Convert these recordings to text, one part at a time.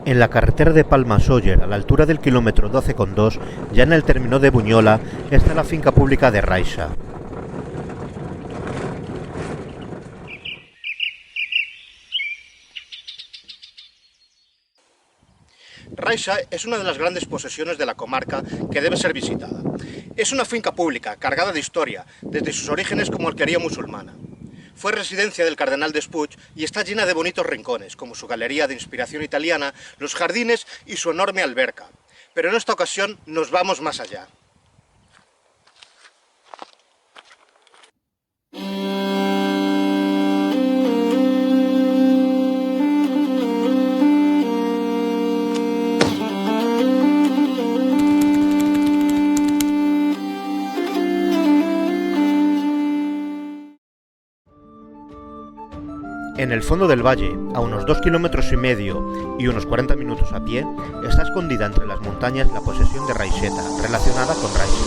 En la carretera de Palma-Sóller, a la altura del kilómetro 12,2, ya en el término de Buñola, está la finca pública de Raixa. Raixa es una de las grandes posesiones de la comarca que debe ser visitada. Es una finca pública, cargada de historia, desde sus orígenes como alquería musulmana. Fue residencia del cardenal Despuig y está llena de bonitos rincones, como su galería de inspiración italiana, los jardines y su enorme alberca. Pero en esta ocasión nos vamos más allá. En el fondo del valle, a unos 2,5 kilómetros y unos 40 minutos a pie, está escondida entre las montañas la posesión de Raixeta, relacionada con Raixa.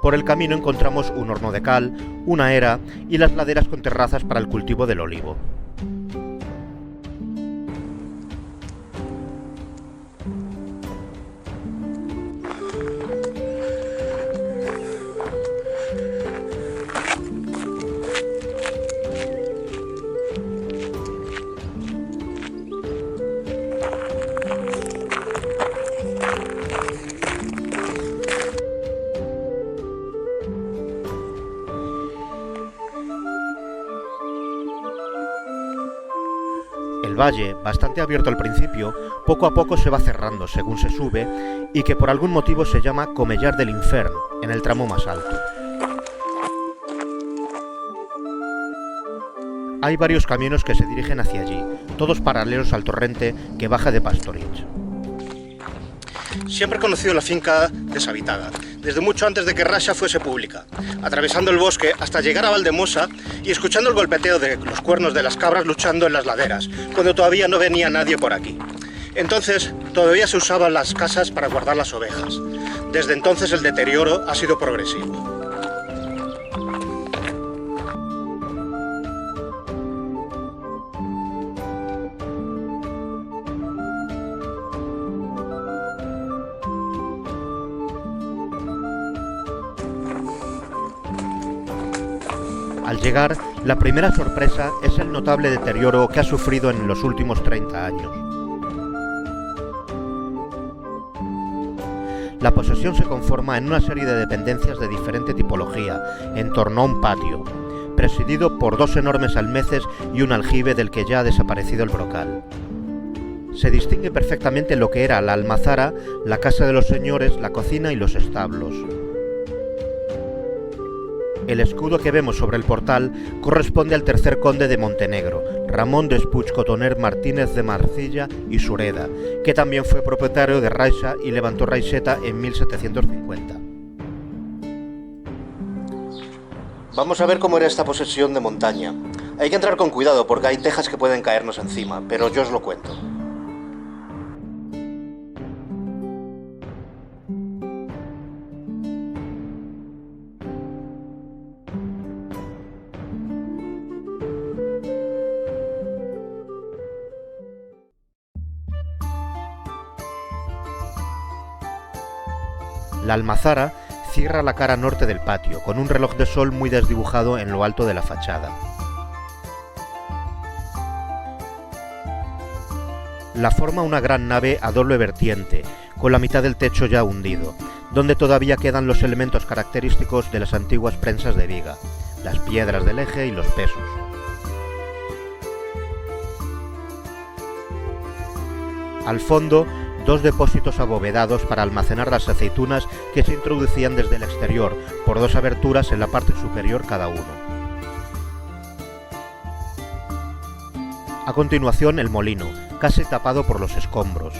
Por el camino encontramos un horno de cal, una era y las laderas con terrazas para el cultivo del olivo. El valle, bastante abierto al principio, poco a poco se va cerrando según se sube y que por algún motivo se llama Comellar del Infern, en el tramo más alto. Hay varios caminos que se dirigen hacia allí, todos paralelos al torrente que baja de Pastorich. Siempre he conocido la finca deshabitada, desde mucho antes de que Raixa fuese pública, atravesando el bosque hasta llegar a Valdemosa y escuchando el golpeteo de los cuernos de las cabras luchando en las laderas, cuando todavía no venía nadie por aquí. Entonces, todavía se usaban las casas para guardar las ovejas. Desde entonces el deterioro ha sido progresivo. Al llegar, la primera sorpresa es el notable deterioro que ha sufrido en los últimos 30 años. La posesión se conforma en una serie de dependencias de diferente tipología, en torno a un patio, presidido por 2 enormes almeces y un aljibe del que ya ha desaparecido el brocal. Se distingue perfectamente lo que era la almazara, la casa de los señores, la cocina y los establos. El escudo que vemos sobre el portal corresponde al tercer conde de Montenegro, Ramón Despuig Cotoner Martínez de Marcilla y Sureda, que también fue propietario de Raixa y levantó Raixeta en 1750. Vamos a ver cómo era esta posesión de montaña. Hay que entrar con cuidado porque hay tejas que pueden caernos encima, pero yo os lo cuento. La almazara cierra la cara norte del patio, con un reloj de sol muy desdibujado en lo alto de la fachada. La forma una gran nave a doble vertiente, con la mitad del techo ya hundido, donde todavía quedan los elementos característicos de las antiguas prensas de viga, las piedras del eje y los pesos. Al fondo, 2 depósitos abovedados para almacenar las aceitunas que se introducían desde el exterior, por 2 aberturas en la parte superior cada uno. A continuación el molino, casi tapado por los escombros.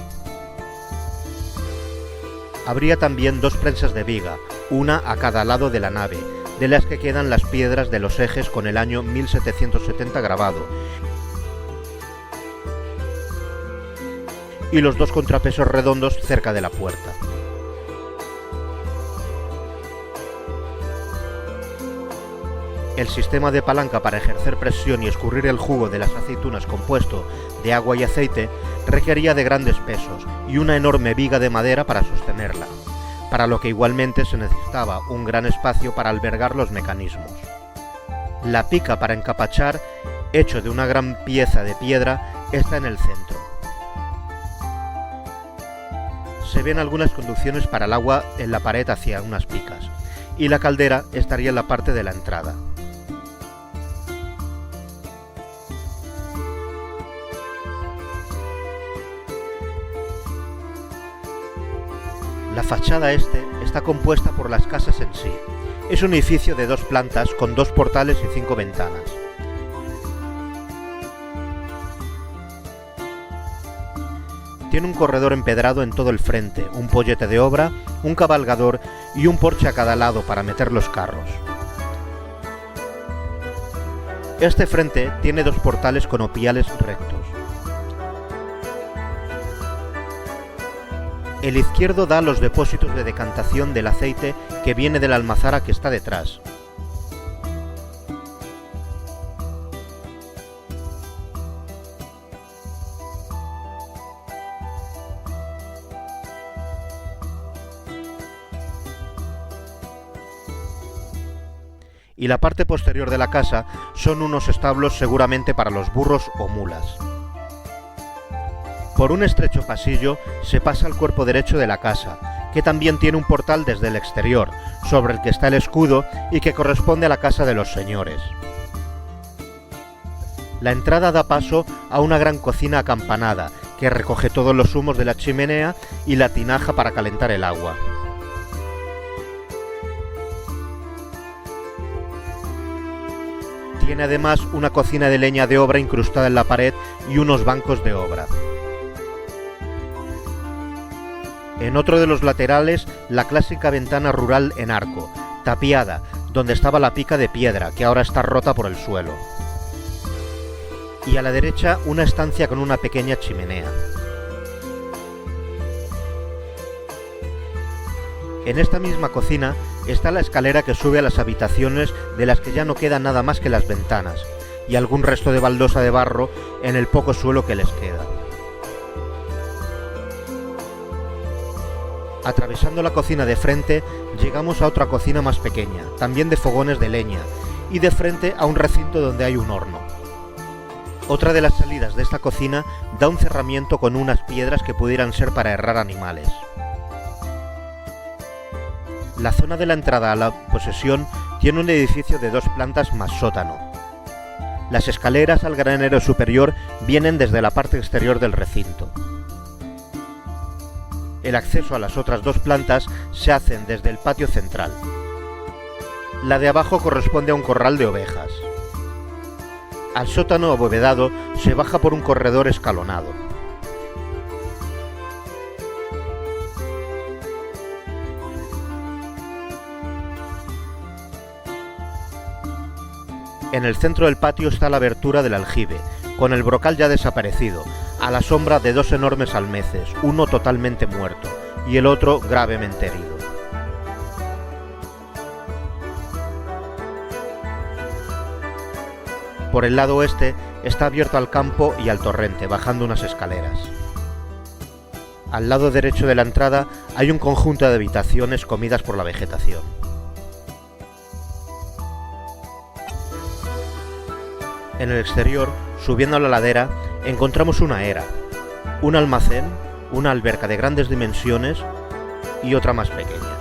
Habría también 2 prensas de viga, una a cada lado de la nave, de las que quedan las piedras de los ejes con el año 1770 grabado, y los 2 contrapesos redondos cerca de la puerta. El sistema de palanca para ejercer presión y escurrir el jugo de las aceitunas compuesto de agua y aceite requería de grandes pesos y una enorme viga de madera para sostenerla, para lo que igualmente se necesitaba un gran espacio para albergar los mecanismos. La pica para encapachar, hecho de una gran pieza de piedra, está en el centro. Se ven algunas conducciones para el agua en la pared hacia unas picas, y la caldera estaría en la parte de la entrada. La fachada este está compuesta por las casas en sí. Es un edificio de 2 plantas con 2 portales y 5 ventanas. Tiene un corredor empedrado en todo el frente, un pollete de obra, un cabalgador y un porche a cada lado para meter los carros. Este frente tiene 2 portales con opiales rectos. El izquierdo da a los depósitos de decantación del aceite que viene de la almazara que está detrás. Y la parte posterior de la casa son unos establos seguramente para los burros o mulas. Por un estrecho pasillo se pasa al cuerpo derecho de la casa, que también tiene un portal desde el exterior, sobre el que está el escudo y que corresponde a la casa de los señores. La entrada da paso a una gran cocina acampanada, que recoge todos los humos de la chimenea y la tinaja para calentar el agua. Tiene además una cocina de leña de obra incrustada en la pared y unos bancos de obra. En otro de los laterales, la clásica ventana rural en arco, tapiada, donde estaba la pica de piedra, que ahora está rota por el suelo. Y a la derecha, una estancia con una pequeña chimenea. En esta misma cocina está la escalera que sube a las habitaciones, de las que ya no queda nada más que las ventanas, y algún resto de baldosa de barro en el poco suelo que les queda. Atravesando la cocina de frente, llegamos a otra cocina más pequeña, también de fogones de leña, y de frente a un recinto donde hay un horno. Otra de las salidas de esta cocina da un cerramiento con unas piedras que pudieran ser para herrar animales. La zona de la entrada a la posesión tiene un edificio de 2 plantas más sótano. Las escaleras al granero superior vienen desde la parte exterior del recinto. El acceso a las otras 2 plantas se hacen desde el patio central. La de abajo corresponde a un corral de ovejas. Al sótano abovedado se baja por un corredor escalonado. En el centro del patio está la abertura del aljibe, con el brocal ya desaparecido, a la sombra de 2 enormes almeces, uno totalmente muerto y el otro gravemente herido. Por el lado oeste está abierto al campo y al torrente, bajando unas escaleras. Al lado derecho de la entrada hay un conjunto de habitaciones comidas por la vegetación. En el exterior, subiendo a la ladera, encontramos una era, un almacén, una alberca de grandes dimensiones y otra más pequeña.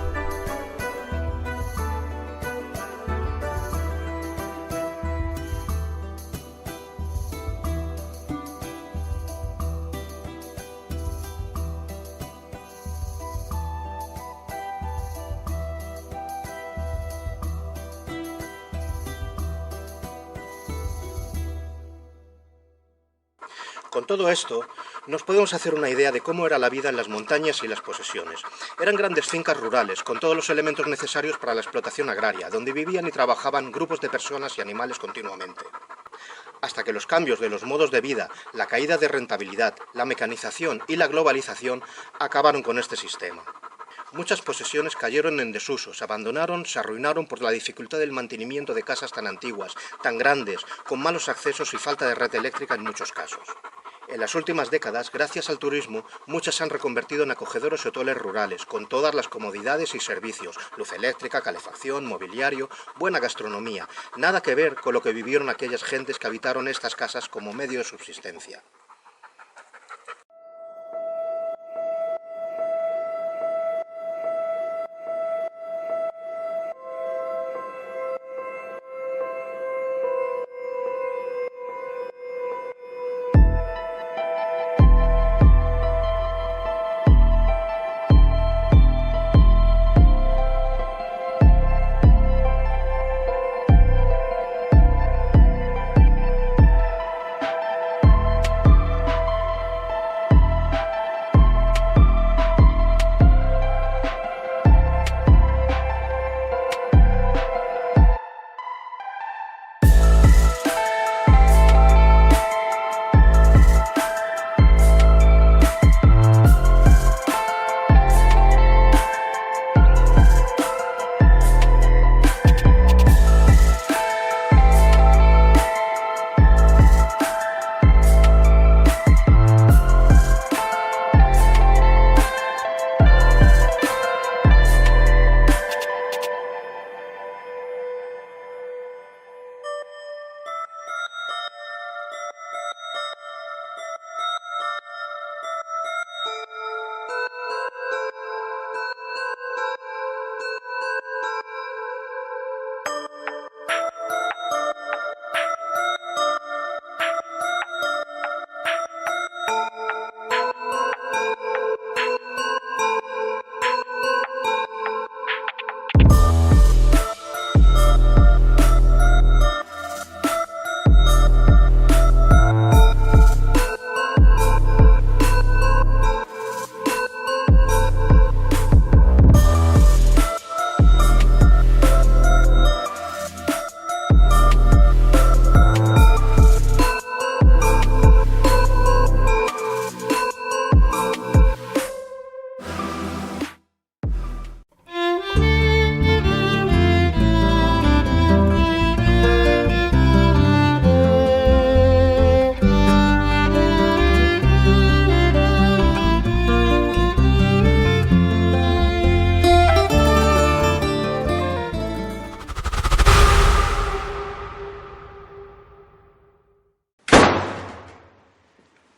Con todo esto, nos podemos hacer una idea de cómo era la vida en las montañas y las posesiones. Eran grandes fincas rurales, con todos los elementos necesarios para la explotación agraria, donde vivían y trabajaban grupos de personas y animales continuamente. Hasta que los cambios de los modos de vida, la caída de rentabilidad, la mecanización y la globalización acabaron con este sistema. Muchas posesiones cayeron en desuso, se abandonaron, se arruinaron por la dificultad del mantenimiento de casas tan antiguas, tan grandes, con malos accesos y falta de red eléctrica en muchos casos. En las últimas décadas, gracias al turismo, muchas se han reconvertido en acogedores hoteles rurales, con todas las comodidades y servicios, luz eléctrica, calefacción, mobiliario, buena gastronomía, nada que ver con lo que vivieron aquellas gentes que habitaron estas casas como medio de subsistencia.